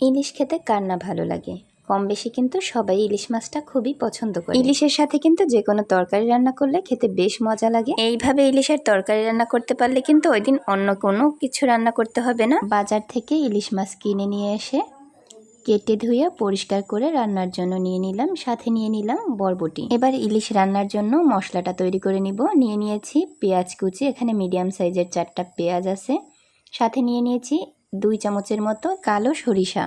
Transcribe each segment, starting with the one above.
ইলিশ খেতে কার না ভালো লাগে? কম বেশি কিন্তু সবাই ইলিশ মাছটা খুবই পছন্দ করে। ইলিশের সাথে কিন্তু যে কোনো তরকারি রান্না করলে খেতে বেশ মজা লাগে। এইভাবে ইলিশের তরকারি রান্না করতে পারলে কিন্তু ওই দিন অন্য কোনো কিছু রান্না করতে হবে না। বাজার থেকে ইলিশ মাছ কিনে নিয়ে এসে কেটে ধুয়ে পরিষ্কার করে রান্নার জন্য নিয়ে নিলাম, সাথে নিয়ে নিলাম বরবটি। এবার ইলিশ রান্নার জন্য মশলাটা তৈরি করে নিব। নিয়ে নিয়েছি পেঁয়াজ কুচি, এখানে মিডিয়াম সাইজের 4টা পেঁয়াজ আছে। সাথে নিয়ে নিয়েছি 2 চামচের মতো কালো সরিষা।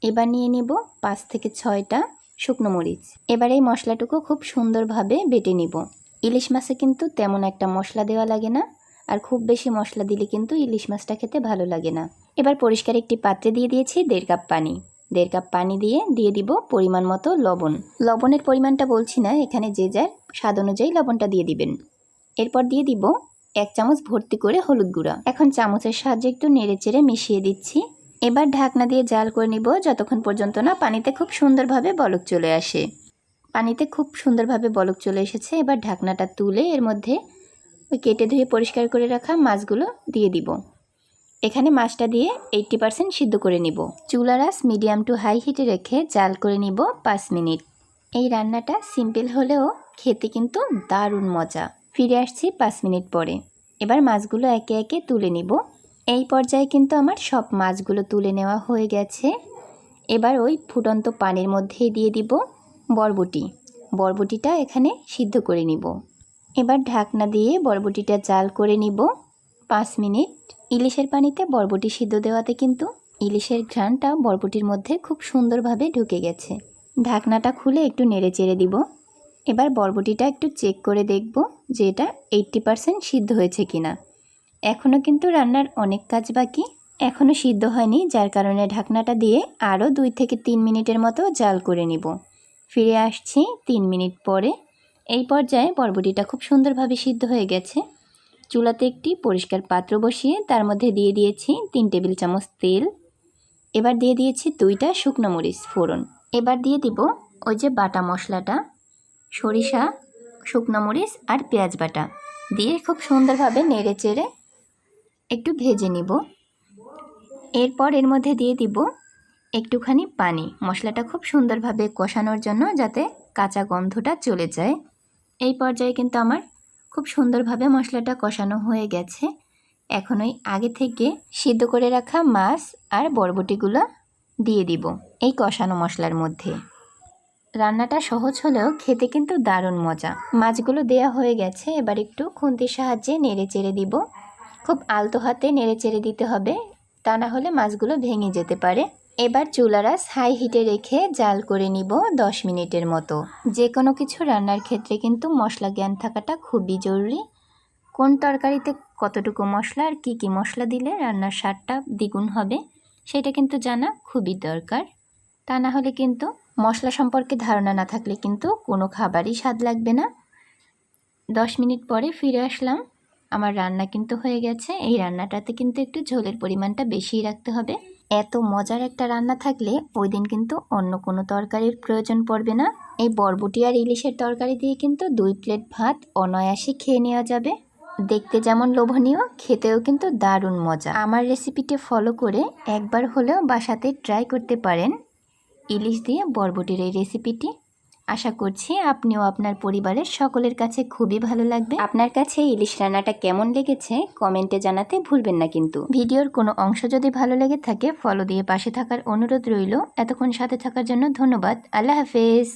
এবার নিয়ে নিব 5 থেকে 6টা শুকনো মরিচ। এবার এই মশলাটুকু খুব সুন্দরভাবে বেটে নিব। ইলিশ মাছে কিন্তু তেমন একটা মশলা দেওয়া লাগে না, আর খুব বেশি মশলা দিলে কিন্তু ইলিশ মাছটা খেতে ভালো লাগে না। এবার পরিষ্কার একটি পাত্রে দিয়ে দিয়েছি 1.5 কাপ পানি। 1.5 কাপ পানি দিয়ে দিব পরিমাণ মতো লবণ। লবণের পরিমাণটা বলছি না, এখানে যে যার স্বাদ অনুযায়ী লবণটা দিয়ে দিবেন। এরপর দিয়ে দিব 1 চামচ ভর্তি করে হলুদ গুঁড়া। এখন চামচের সাহায্যে একটু নেড়েচেড়ে মিশিয়ে দিচ্ছি। এবার ঢাকনা দিয়ে জাল করে নিব যতক্ষণ পর্যন্ত না পানিতে খুব সুন্দরভাবে বলক চলে আসে। পানিতে খুব সুন্দরভাবে বলক চলে এসেছে। এবার ঢাকনাটা তুলে এর মধ্যে ওই কেটে ধুয়ে পরিষ্কার করে রাখা মাছগুলো দিয়ে দিব। এখানে মাছটা দিয়ে 80% সিদ্ধ করে নিব। চুলার আঁচ মিডিয়াম টু হাই হিটে রেখে জাল করে নিব 5 মিনিট। এই রান্নাটা সিম্পল হলেও খেতে কিন্তু দারুণ মজা। ফিরে আসছি 5 মিনিট পরে। এবার মাছগুলো একে একে তুলে নিব। এই পর্যায়ে কিন্তু আমার সব মাছগুলো তুলে নেওয়া হয়ে গেছে। এবার ওই ফুটন্ত পানির মধ্যেই দিয়ে দিব বরবটিটা এখানে সিদ্ধ করে নিব। এবার ঢাকনা দিয়ে বরবটিটা জাল করে নিব 5 মিনিট। ইলিশের পানিতে বরবটি সিদ্ধ দেওয়াতে কিন্তু ইলিশের ঘ্রাণটা বরবটির মধ্যে খুব সুন্দরভাবে ঢুকে গেছে। ঢাকনাটা খুলে একটু নেড়ে চেড়ে দিব। এবার বরবটিটা একটু চেক করে দেখব যে এটা 80% সিদ্ধ হয়েছে কিনা। এখনও কিন্তু রান্নার অনেক কাজ বাকি, এখনও সিদ্ধ হয়নি, যার কারণে ঢাকনাটা দিয়ে আরও 2 থেকে 3 মিনিটের মতো জাল করে নিব। ফিরে আসছি 3 মিনিট পরে। এই পর্যায়ে বরবটিটা খুব সুন্দরভাবে সিদ্ধ হয়ে গেছে। চুলাতে একটি পরিষ্কার পাত্র বসিয়ে তার মধ্যে দিয়ে দিয়েছি 3 টেবিল চামচ তেল। এবার দিয়ে দিয়েছি 2টা শুকনো মরিচ ফোড়ন। এবার দিয়ে দিব ওই যে বাটা মশলাটা, সরিষা, শুকনো মরিচ আর পেঁয়াজ বাটা দিয়ে খুব সুন্দরভাবে নেড়ে চেড়ে একটু ভেজে নিব। এরপর এর মধ্যে দিয়ে দিব একটুখানি পানি, মশলাটা খুব সুন্দরভাবে কষানোর জন্য, যাতে কাঁচা গন্ধটা চলে যায়। এই পর্যায়ে কিন্তু আমার খুব সুন্দরভাবে মশলাটা কষানো হয়ে গেছে। এখন ওই আগে থেকে সিদ্ধ করে রাখা মাছ আর বরবটিগুলো দিয়ে দিব এই কষানো মশলার মধ্যে। রান্নাটা সহজ হলেও খেতে কিন্তু দারুণ মজা। মাছগুলো দেয়া হয়ে গেছে। এবার একটু খুন্তির সাহায্যে নেড়ে চেড়ে দিব। খুব আলতো হাতে নেড়ে চেড়ে দিতে হবে, তা না হলে মাছগুলো ভেঙে যেতে পারে। এবার চুলার আঁচ হাই হিটে রেখে জাল করে নিব 10 মিনিটের মতো। যে কোনো কিছু রান্নার ক্ষেত্রে কিন্তু মশলা জ্ঞান থাকাটা খুবই জরুরি। কোন তরকারিতে কতটুকু মশলা আর কী মশলা দিলে রান্নার স্বাদটা দ্বিগুণ হবে সেটা কিন্তু জানা খুবই দরকার। তা না হলে কিন্তু মশলা সম্পর্কে ধারণা না থাকলে কিন্তু কোনো খাবারই স্বাদ লাগবে না। 10 মিনিট পরে ফিরে আসলাম। আমার রান্না কিন্তু হয়ে গেছে। এই রান্নাটাতে কিন্তু একটু ঝোলের পরিমাণটা বেশিই রাখতে হবে। এত মজার একটা রান্না থাকলে ওই দিন কিন্তু অন্য কোনো তরকারির প্রয়োজন পড়বে না। এই বরবটি আর ইলিশের তরকারি দিয়ে কিন্তু 2 প্লেট ভাত অনায়াসে খেয়ে নেওয়া যাবে। দেখতে যেমন লোভনীয়, খেতেও কিন্তু দারুণ মজা। আমার রেসিপিটি ফলো করে একবার হলেও বাসাতে ট্রাই করতে পারেন ইলিশ দিয়ে বরবটির এই রেসিপিটি। আশা করছি আপনিও আপনার পরিবারের সকলের কাছে খুবই ভালো লাগবে। আপনার কাছে ইলিশ রান্নাটা কেমন লেগেছে কমেন্টে জানাতে ভুলবেন না কিন্তু। ভিডিওর কোনো অংশ যদি ভালো লেগে থাকে ফলো দিয়ে পাশে থাকার অনুরোধ রইল। এতক্ষণ সাথে থাকার জন্য ধন্যবাদ। আল্লাহ হাফেজ।